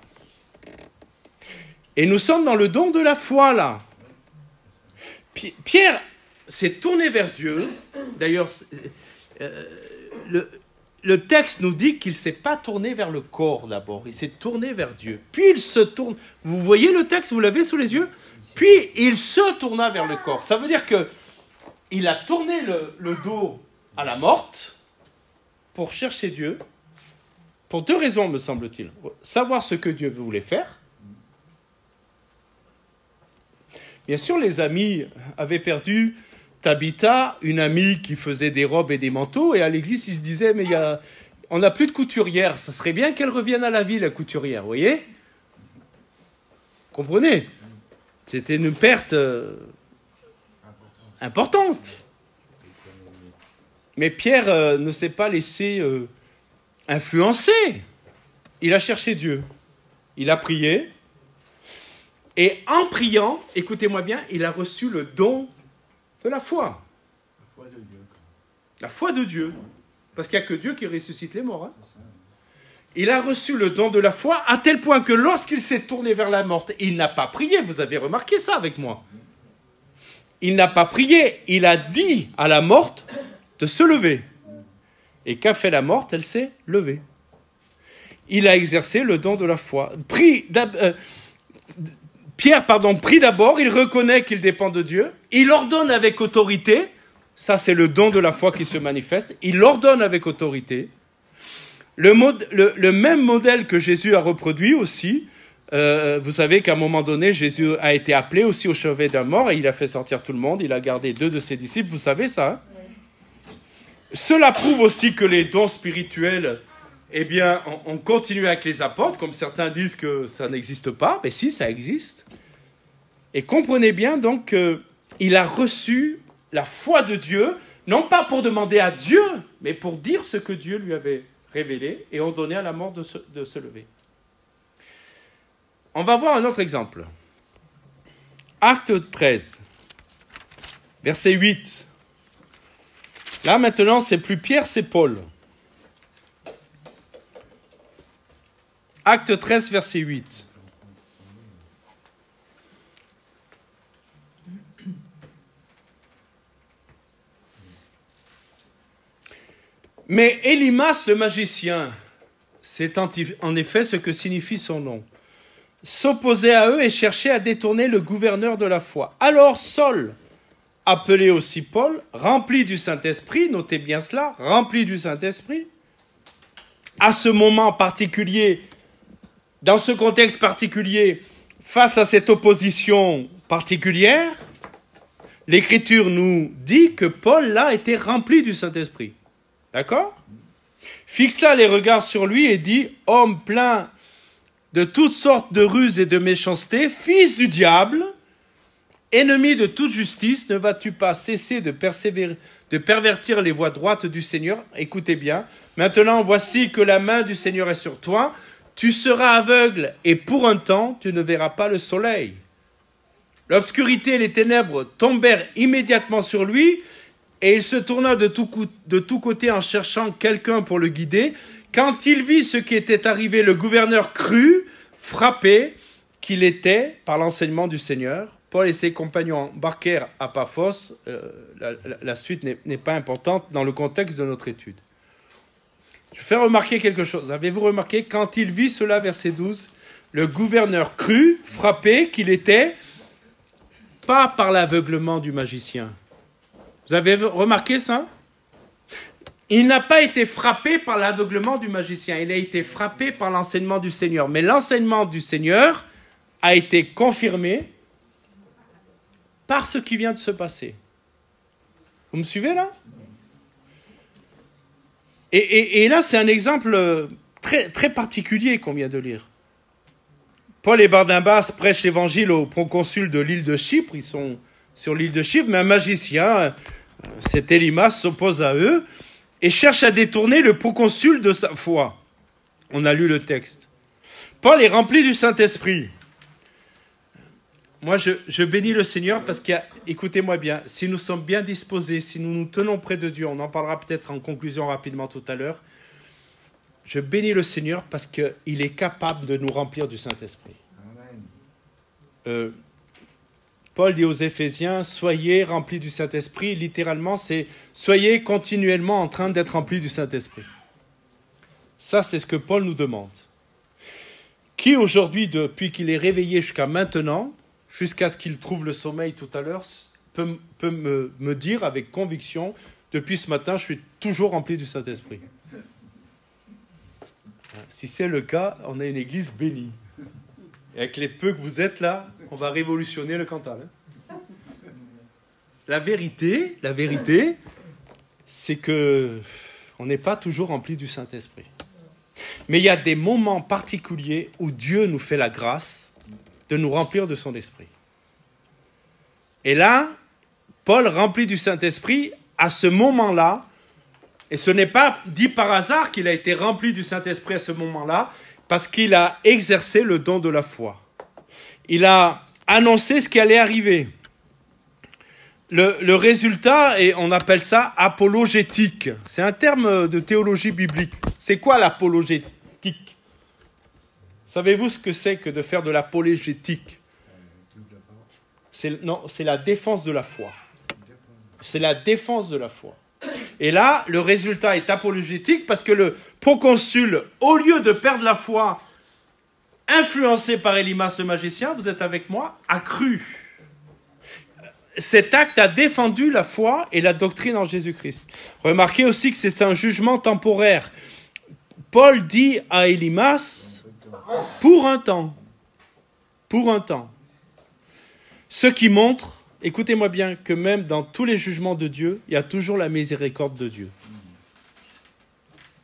Et nous sommes dans le don de la foi, là. Pierre s'est tourné vers Dieu. D'ailleurs, le texte nous dit qu'il ne s'est pas tourné vers le corps d'abord. Il s'est tourné vers Dieu. Puis il se tourne. Vous voyez le texte, vous l'avez sous les yeux? Puis il se tourna vers le corps. Ça veut dire que il a tourné le dos à la morte pour chercher Dieu. Pour deux raisons, me semble-t-il. Savoir ce que Dieu voulait faire. Bien sûr, les amis avaient perdu Tabitha, une amie qui faisait des robes et des manteaux, et à l'église, ils se disaient, mais on n'a plus de couturière, ça serait bien qu'elle revienne à la vie, la couturière, vous voyez? Comprenez? C'était une perte importante. Mais Pierre ne s'est pas laissé influencer. Il a cherché Dieu. Il a prié. Et en priant, écoutez-moi bien, il a reçu le don de la foi. La foi de Dieu. La foi de Dieu. Parce qu'il n'y a que Dieu qui ressuscite les morts. Hein. Il a reçu le don de la foi à tel point que lorsqu'il s'est tourné vers la morte, il n'a pas prié. Vous avez remarqué ça avec moi. Il n'a pas prié. Il a dit à la morte de se lever. Et qu'a fait la morte? Elle s'est levée. Il a exercé le don de la foi. Pierre prie d'abord, il reconnaît qu'il dépend de Dieu, il ordonne avec autorité, ça c'est le don de la foi qui se manifeste, il ordonne avec autorité. Le même modèle que Jésus a reproduit aussi, vous savez qu'à un moment donné, Jésus a été appelé aussi au chevet d'un mort et il a fait sortir tout le monde, il a gardé 2 de ses disciples, vous savez ça, hein? Cela prouve aussi que les dons spirituels, eh bien, on continue avec les apôtres, comme certains disent que ça n'existe pas. Mais si, ça existe. Et comprenez bien, donc, qu'il a reçu la foi de Dieu, non pas pour demander à Dieu, mais pour dire ce que Dieu lui avait révélé et ordonné à la mort de se lever. On va voir un autre exemple. Acte 13, verset 8. Là, maintenant, c'est plus Pierre, c'est Paul. Acte 13, verset 8. Mais Élimas, le magicien, c'est en effet ce que signifie son nom, s'opposait à eux et cherchait à détourner le gouverneur de la foi. Alors Saul, appelé aussi Paul, rempli du Saint-Esprit, notez bien cela, rempli du Saint-Esprit, à ce moment particulier, dans ce contexte particulier, face à cette opposition particulière, l'Écriture nous dit que Paul, là, était rempli du Saint-Esprit. D'accord ? Fixa les regards sur lui et dit « Homme plein de toutes sortes de ruses et de méchanceté, fils du diable, ennemi de toute justice, ne vas-tu pas cesser de pervertir les voies droites du Seigneur ?» Écoutez bien. « Maintenant, voici que la main du Seigneur est sur toi. Tu seras aveugle et pour un temps, tu ne verras pas le soleil. » L'obscurité et les ténèbres tombèrent immédiatement sur lui et il se tourna de tous côtés en cherchant quelqu'un pour le guider. Quand il vit ce qui était arrivé, le gouverneur crut, frappé, qu'il était par l'enseignement du Seigneur. Paul et ses compagnons embarquèrent à Paphos. La suite n'est pas importante dans le contexte de notre étude. Je vais faire remarquer quelque chose. Avez-vous remarqué, quand il vit cela, verset 12, le gouverneur crut, frappé, qu'il était pas par l'aveuglement du magicien. Vous avez remarqué ça? Il n'a pas été frappé par l'aveuglement du magicien, il a été frappé par l'enseignement du Seigneur. Mais l'enseignement du Seigneur a été confirmé par ce qui vient de se passer. Vous me suivez là? Et là, c'est un exemple très, très particulier qu'on vient de lire. Paul et Barnabas prêchent l'évangile au proconsul de l'île de Chypre. Ils sont sur l'île de Chypre, mais un magicien, cet Élimas, s'oppose à eux et cherche à détourner le proconsul de sa foi. On a lu le texte. Paul est rempli du Saint-Esprit. Moi, je bénis le Seigneur parce écoutez-moi bien, si nous sommes bien disposés, si nous nous tenons près de Dieu, on en parlera peut-être en conclusion rapidement tout à l'heure, je bénis le Seigneur parce qu'il est capable de nous remplir du Saint-Esprit. Paul dit aux Éphésiens, soyez remplis du Saint-Esprit. Littéralement, c'est soyez continuellement en train d'être remplis du Saint-Esprit. Ça, c'est ce que Paul nous demande. Qui aujourd'hui, depuis qu'il est réveillé jusqu'à maintenant, jusqu'à ce qu'il trouve le sommeil tout à l'heure, peut me dire avec conviction, depuis ce matin, je suis toujours rempli du Saint-Esprit. Si c'est le cas, on a une église bénie. Et avec les peu que vous êtes là, on va révolutionner le Cantal. La vérité, c'est que on n'est pas toujours rempli du Saint-Esprit. Mais il y a des moments particuliers où Dieu nous fait la grâce de nous remplir de son esprit. Et là, Paul, rempli du Saint-Esprit, à ce moment-là, et ce n'est pas dit par hasard qu'il a été rempli du Saint-Esprit à ce moment-là, parce qu'il a exercé le don de la foi. Il a annoncé ce qui allait arriver. Le résultat, et on appelle ça apologétique. C'est un terme de théologie biblique. C'est quoi l'apologétique? Savez-vous ce que c'est que de faire de l'apologétique? C'est la défense de la foi. C'est la défense de la foi. Et là, le résultat est apologétique parce que le proconsul, au lieu de perdre la foi, influencé par Élimas le magicien, vous êtes avec moi, a cru. Cet acte a défendu la foi et la doctrine en Jésus-Christ. Remarquez aussi que c'est un jugement temporaire. Paul dit à Élimas, pour un temps. Pour un temps. Ce qui montre, écoutez-moi bien, que même dans tous les jugements de Dieu, il y a toujours la miséricorde de Dieu.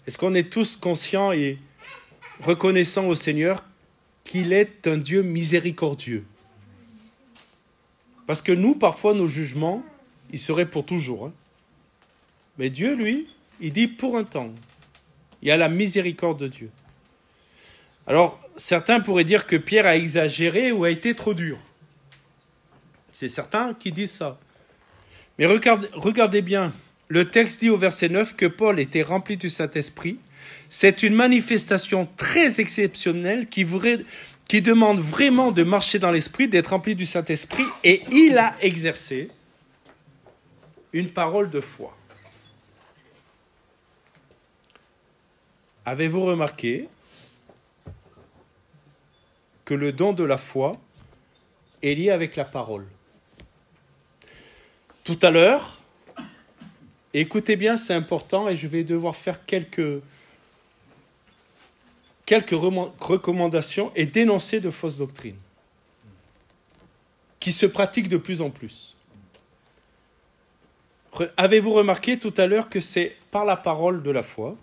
Est-ce qu'on est tous conscients et reconnaissants au Seigneur qu'il est un Dieu miséricordieux? Parce que nous, parfois, nos jugements, ils seraient pour toujours. Hein. Mais Dieu, lui, il dit pour un temps. Il y a la miséricorde de Dieu. Alors, certains pourraient dire que Pierre a exagéré ou a été trop dur. C'est certains qui disent ça. Mais regardez bien, le texte dit au verset 9 que Paul était rempli du Saint-Esprit. C'est une manifestation très exceptionnelle qui demande vraiment de marcher dans l'Esprit, d'être rempli du Saint-Esprit, et il a exercé une parole de foi. avez-vous remarqué que le don de la foi est lié avec la parole? Tout à l'heure, écoutez bien, c'est important et je vais devoir faire quelques recommandations et dénoncer de fausses doctrines qui se pratiquent de plus en plus. Avez-vous remarqué tout à l'heure que c'est par la parole de la foi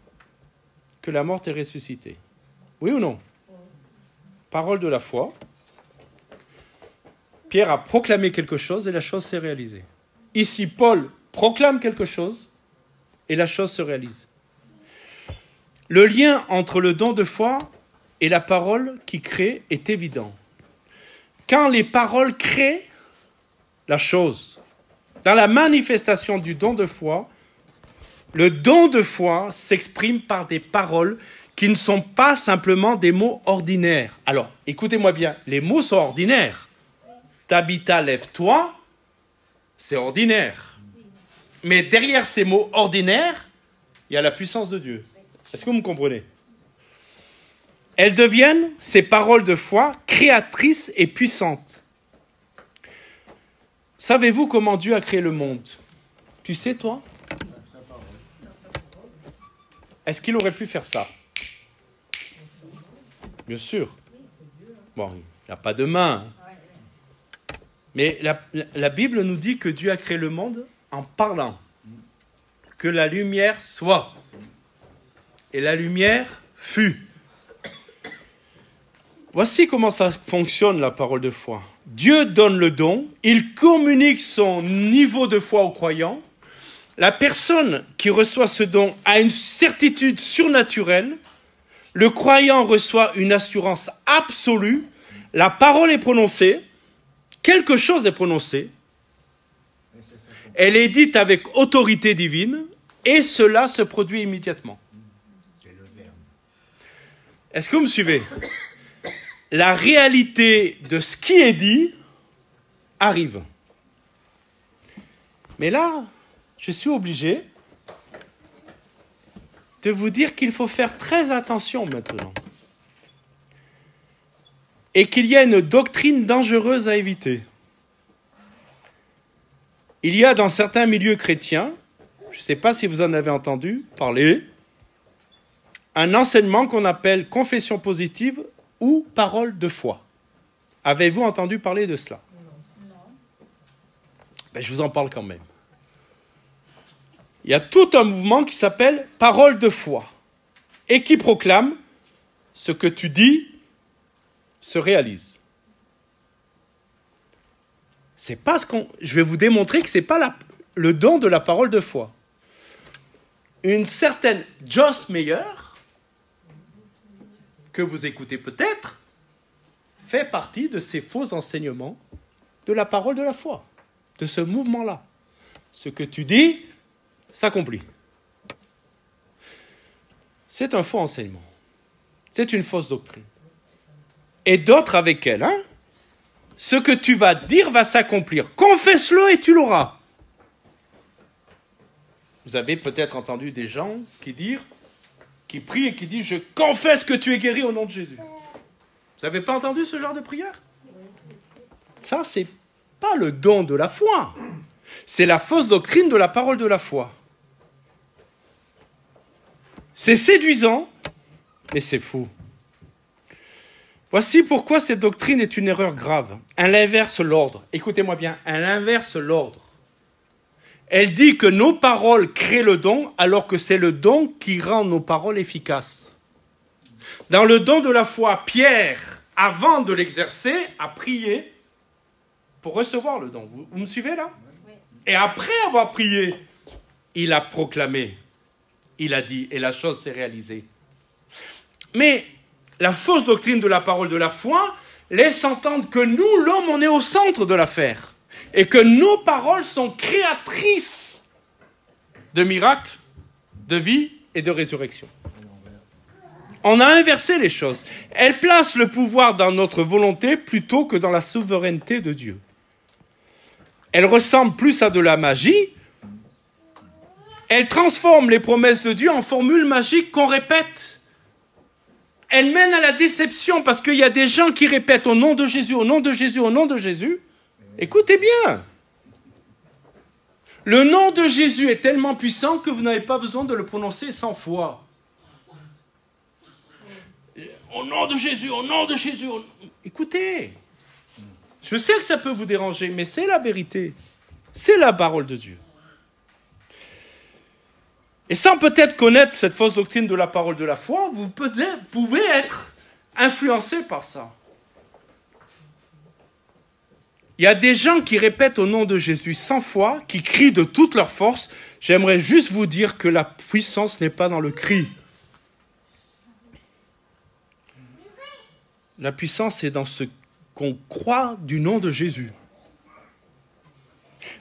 que la mort est ressuscitée? Oui ou non? Parole de la foi. Pierre a proclamé quelque chose et la chose s'est réalisée. Ici, Paul proclame quelque chose et la chose se réalise. Le lien entre le don de foi et la parole qui crée est évident. Quand les paroles créent la chose, dans la manifestation du don de foi, le don de foi s'exprime par des paroles qui ne sont pas simplement des mots ordinaires. Alors, écoutez-moi bien, les mots sont ordinaires. Tabitha, lève-toi, c'est ordinaire. Mais derrière ces mots ordinaires, il y a la puissance de Dieu. Est-ce que vous me comprenez? Elles deviennent, ces paroles de foi, créatrices et puissantes. Savez-vous comment Dieu a créé le monde? Tu sais, toi? Est-ce qu'il aurait pu faire ça? Bien sûr. Bon, il n'y a pas de main. Mais la Bible nous dit que Dieu a créé le monde en parlant. Que la lumière soit. Et la lumière fut. Voici comment ça fonctionne, la parole de foi. Dieu donne le don, il communique son niveau de foi aux croyants. La personne qui reçoit ce don a une certitude surnaturelle. Le croyant reçoit une assurance absolue. La parole est prononcée. Quelque chose est prononcé. Elle est dite avec autorité divine. Et cela se produit immédiatement. Est-ce que vous me suivez? La réalité de ce qui est dit arrive. Mais là, je suis obligé de vous dire qu'il faut faire très attention maintenant. Et qu'il y a une doctrine dangereuse à éviter. Il y a dans certains milieux chrétiens, je ne sais pas si vous en avez entendu parler, un enseignement qu'on appelle confession positive ou parole de foi. Avez-vous entendu parler de cela? Non. Ben, je vous en parle quand même. Il y a tout un mouvement qui s'appelle parole de foi et qui proclame ce que tu dis se réalise. C'est pas je vais vous démontrer que ce n'est pas le don de la parole de foi. Une certaine Joyce Meyer, que vous écoutez peut-être, fait partie de ces faux enseignements de la parole de la foi, de ce mouvement-là. Ce que tu dis s'accomplit. C'est un faux enseignement. C'est une fausse doctrine. Et d'autres avec elle, hein? Ce que tu vas dire va s'accomplir. Confesse-le et tu l'auras. Vous avez peut-être entendu des gens qui prient et qui disent « Je confesse que tu es guéri au nom de Jésus ». Vous n'avez pas entendu ce genre de prière? Ça, ce n'est pas le don de la foi. C'est la fausse doctrine de la parole de la foi. C'est séduisant, mais c'est faux. Voici pourquoi cette doctrine est une erreur grave. Elle inverse l'ordre. Écoutez-moi bien, elle inverse l'ordre. Elle dit que nos paroles créent le don, alors que c'est le don qui rend nos paroles efficaces. Dans le don de la foi, Pierre, avant de l'exercer, a prié pour recevoir le don. Vous me suivez là? Oui. Et après avoir prié, il a proclamé, il a dit, et la chose s'est réalisée. Mais la fausse doctrine de la parole de la foi laisse entendre que nous, l'homme, on est au centre de l'affaire. Et que nos paroles sont créatrices de miracles, de vie et de résurrection. On a inversé les choses. Elles placent le pouvoir dans notre volonté plutôt que dans la souveraineté de Dieu. Elles ressemblent plus à de la magie. Elles transforment les promesses de Dieu en formules magiques qu'on répète elle mène à la déception parce qu'il y a des gens qui répètent au nom de Jésus, au nom de Jésus, au nom de Jésus. Écoutez bien. Le nom de Jésus est tellement puissant que vous n'avez pas besoin de le prononcer 100 fois. Au nom de Jésus, au nom de Jésus. Écoutez, je sais que ça peut vous déranger, mais c'est la vérité. C'est la parole de Dieu. Et sans peut-être connaître cette fausse doctrine de la parole de la foi, vous pouvez être influencé par ça. Il y a des gens qui répètent au nom de Jésus 100 fois, qui crient de toute leur force. J'aimerais juste vous dire que la puissance n'est pas dans le cri. La puissance est dans ce qu'on croit du nom de Jésus.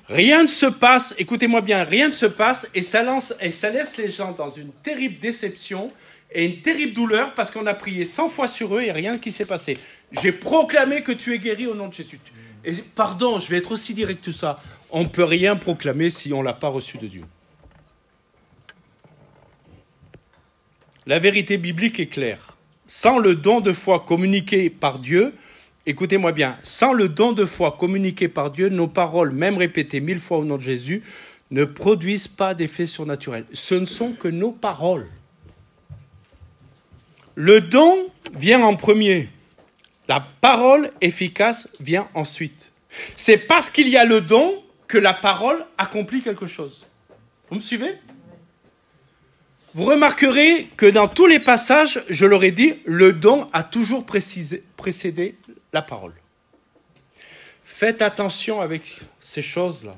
Rien ne se passe, écoutez-moi bien, rien ne se passe et ça laisse les gens dans une terrible déception et une terrible douleur parce qu'on a prié 100 fois sur eux et rien qui s'est passé. J'ai proclamé que tu es guéri au nom de Jésus. Et pardon, je vais être aussi direct que ça. On ne peut rien proclamer si on ne l'a pas reçu de Dieu. La vérité biblique est claire. Sans le don de foi communiqué par Dieu, écoutez-moi bien, sans le don de foi communiqué par Dieu, nos paroles, même répétées 1000 fois au nom de Jésus, ne produisent pas d'effet surnaturel. Ce ne sont que nos paroles. Le don vient en premier. La parole efficace vient ensuite. C'est parce qu'il y a le don que la parole accomplit quelque chose. Vous me suivez ? Vous remarquerez que dans tous les passages, je leur ai dit, le don a toujours précédé la parole. Faites attention avec ces choses-là.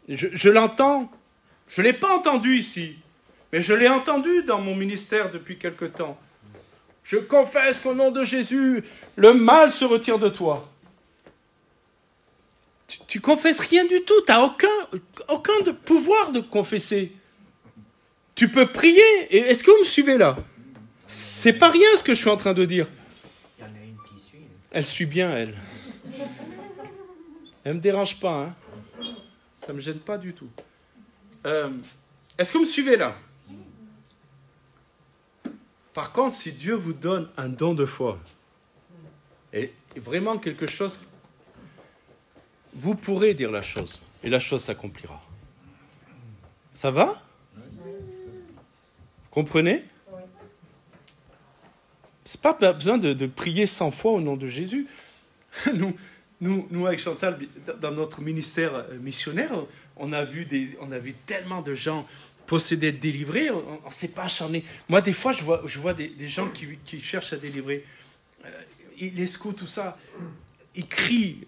Je l'entends, je ne l'ai pas entendu ici, mais je l'ai entendu dans mon ministère depuis quelque temps. Je confesse qu'au nom de Jésus, le mal se retire de toi. Tu confesses rien du tout, tu n'as aucun pouvoir de confesser. Tu peux prier. Et est-ce que vous me suivez là ? C'est pas rien ce que je suis en train de dire. Il y en a une qui suit. Elle suit bien, elle. Elle ne me dérange pas, hein. Ça ne me gêne pas du tout. Est-ce que vous me suivez là ? Par contre, si Dieu vous donne un don de foi, et vraiment quelque chose, vous pourrez dire la chose, et la chose s'accomplira. Ça va ? Vous comprenez ? C'est pas besoin de prier 100 fois au nom de Jésus. Nous avec Chantal, dans notre ministère missionnaire, on a vu tellement de gens possédés, délivrés, on ne s'est pas acharné. Moi, des fois, je vois des gens qui cherchent à délivrer. Les scouts, tout ça, ils crient.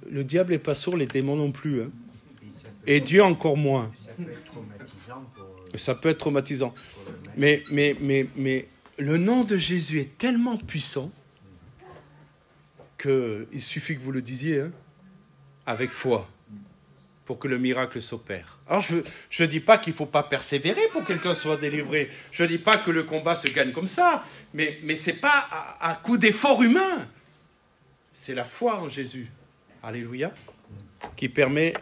Le diable n'est pas sourd, les démons non plus. Hein. Et Dieu encore moins. Ça peut être traumatisant. Mais le nom de Jésus est tellement puissant qu'il suffit que vous le disiez, hein, avec foi, pour que le miracle s'opère. Alors, je ne dis pas qu'il ne faut pas persévérer pour que quelqu'un soit délivré. Je ne dis pas que le combat se gagne comme ça. Mais ce n'est pas à coup d'effort humain. C'est la foi en Jésus. Alléluia. Qui permet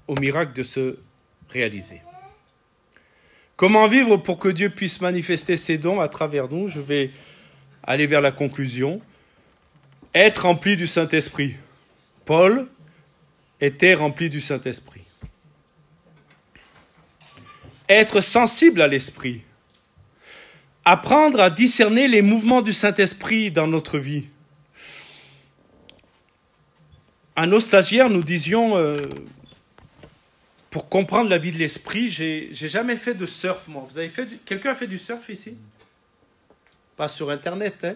au miracle de se réaliser. Comment vivre pour que Dieu puisse manifester ses dons à travers nous ? Je vais aller vers la conclusion. Être rempli du Saint-Esprit. Paul était rempli du Saint-Esprit. Être sensible à l'Esprit. Apprendre à discerner les mouvements du Saint-Esprit dans notre vie. À nos stagiaires, nous disions, pour comprendre la vie de l'Esprit, j'ai jamais fait de surf, moi. Quelqu'un a fait du surf ici ? Pas sur Internet, hein ?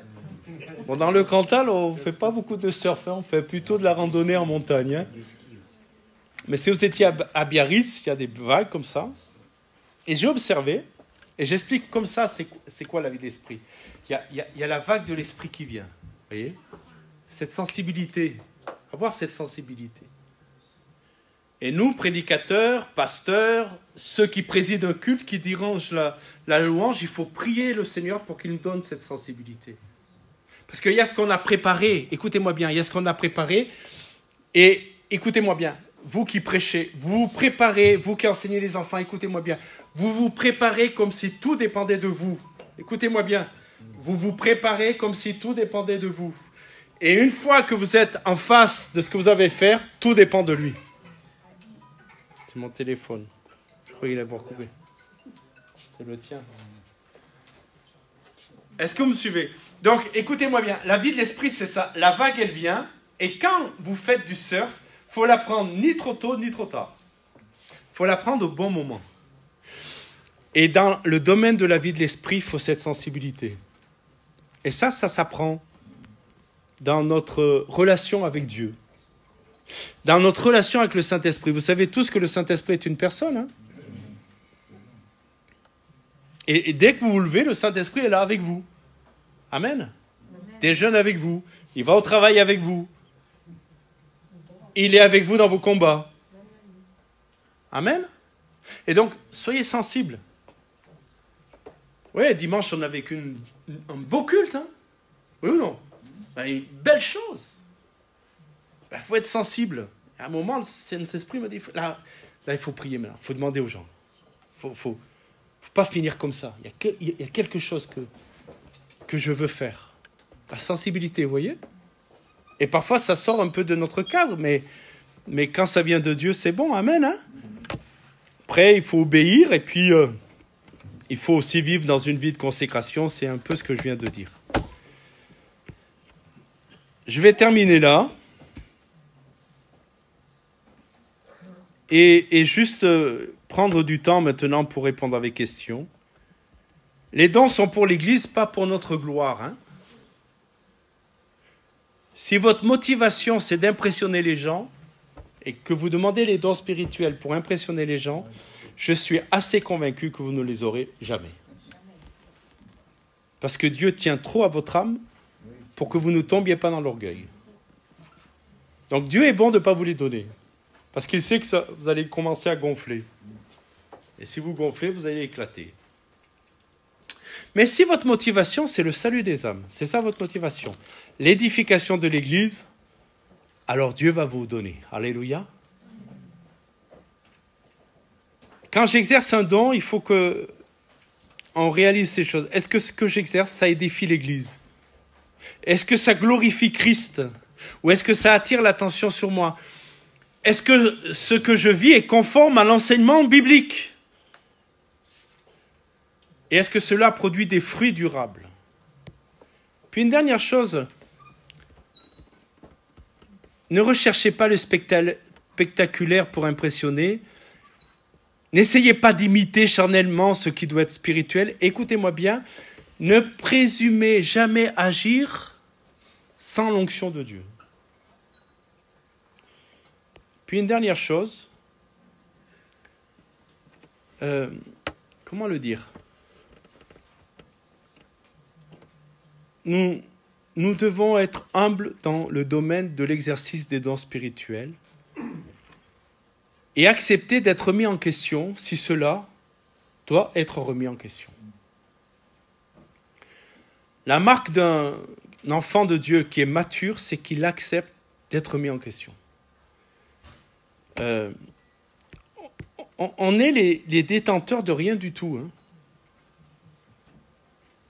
Bon, dans le Cantal, on ne fait pas beaucoup de surf, hein, on fait plutôt de la randonnée en montagne. Hein. Mais si vous étiez à Biarritz, il y a des vagues comme ça. Et j'ai observé, et j'explique comme ça, c'est quoi la vie de l'esprit. Il y a la vague de l'esprit qui vient. Vous voyez ? Cette sensibilité. Avoir cette sensibilité. Et nous, prédicateurs, pasteurs, ceux qui président un culte, qui dirigent la louange, il faut prier le Seigneur pour qu'il nous donne cette sensibilité. Parce qu'il y a ce qu'on a préparé, écoutez-moi bien, il y a ce qu'on a préparé, et écoutez-moi bien, vous qui prêchez, vous vous préparez, vous qui enseignez les enfants, écoutez-moi bien, vous vous préparez comme si tout dépendait de vous. Écoutez-moi bien, vous vous préparez comme si tout dépendait de vous. Et une fois que vous êtes en face de ce que vous avez à faire, tout dépend de lui. C'est mon téléphone. Je croyais l'avoir coupé. C'est le tien. Est-ce que vous me suivez? Donc, écoutez-moi bien. La vie de l'esprit, c'est ça. La vague, elle vient. Et quand vous faites du surf, il faut la prendre ni trop tôt, ni trop tard. Il faut la prendre au bon moment. Et dans le domaine de la vie de l'esprit, il faut cette sensibilité. Et ça s'apprend dans notre relation avec Dieu. Dans notre relation avec le Saint-Esprit. Vous savez tous que le Saint-Esprit est une personne. Hein? Et dès que vous vous levez, le Saint-Esprit est là avec vous. Amen. Déjeune avec vous. Il va au travail avec vous. Il est avec vous dans vos combats. Amen. Et donc, soyez sensibles. Oui, dimanche, on a vécu un beau culte. Hein? Oui ou non? Une belle chose. Il faut être sensible. À un moment, le Saint-Esprit me dit, là, il faut prier maintenant. Il faut demander aux gens. Il ne faut pas finir comme ça. Il y a quelque chose que je veux faire. La sensibilité, vous voyez? Et parfois, ça sort un peu de notre cadre, mais quand ça vient de Dieu, c'est bon. Amen. Hein? Après, il faut obéir, et puis il faut aussi vivre dans une vie de consécration. C'est un peu ce que je viens de dire. Je vais terminer là. Et juste prendre du temps maintenant pour répondre à vos questions. Les dons sont pour l'Église, pas pour notre gloire. Hein? Si votre motivation, c'est d'impressionner les gens, et que vous demandez les dons spirituels pour impressionner les gens, je suis assez convaincu que vous ne les aurez jamais. Parce que Dieu tient trop à votre âme pour que vous ne tombiez pas dans l'orgueil. Donc Dieu est bon de ne pas vous les donner. Parce qu'il sait que vous allez commencer à gonfler. Et si vous gonflez, vous allez éclater. Mais si votre motivation, c'est le salut des âmes, c'est ça votre motivation, l'édification de l'Église, alors Dieu va vous donner. Alléluia. Quand j'exerce un don, il faut qu'on réalise ces choses. Est-ce que ce que j'exerce, ça édifie l'Église? Est-ce que ça glorifie Christ? Ou est-ce que ça attire l'attention sur moi? Est-ce que ce que je vis est conforme à l'enseignement biblique? Et est-ce que cela produit des fruits durables? Puis une dernière chose, ne recherchez pas le spectaculaire pour impressionner. N'essayez pas d'imiter charnellement ce qui doit être spirituel. Écoutez-moi bien, ne présumez jamais agir sans l'onction de Dieu. Puis une dernière chose, comment le dire? Nous devons être humbles dans le domaine de l'exercice des dons spirituels et accepter d'être mis en question si cela doit être remis en question. La marque d'un enfant de Dieu qui est mature, c'est qu'il accepte d'être mis en question. On est les détenteurs de rien du tout. Hein.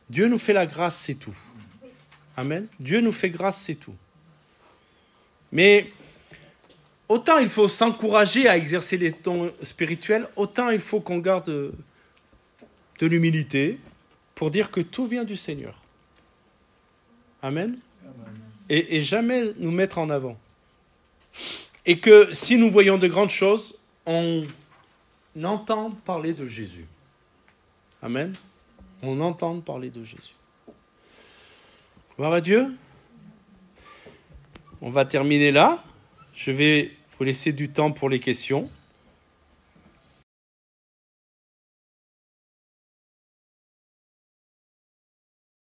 Dieu nous fait la grâce, c'est tout. Amen. Dieu nous fait grâce, c'est tout. Mais autant il faut s'encourager à exercer les dons spirituels, autant il faut qu'on garde de l'humilité pour dire que tout vient du Seigneur. Amen. Et jamais nous mettre en avant. Et que si nous voyons de grandes choses, on entend parler de Jésus. Amen. On entend parler de Jésus. Gloire à Dieu. On va terminer là. Je vais vous laisser du temps pour les questions.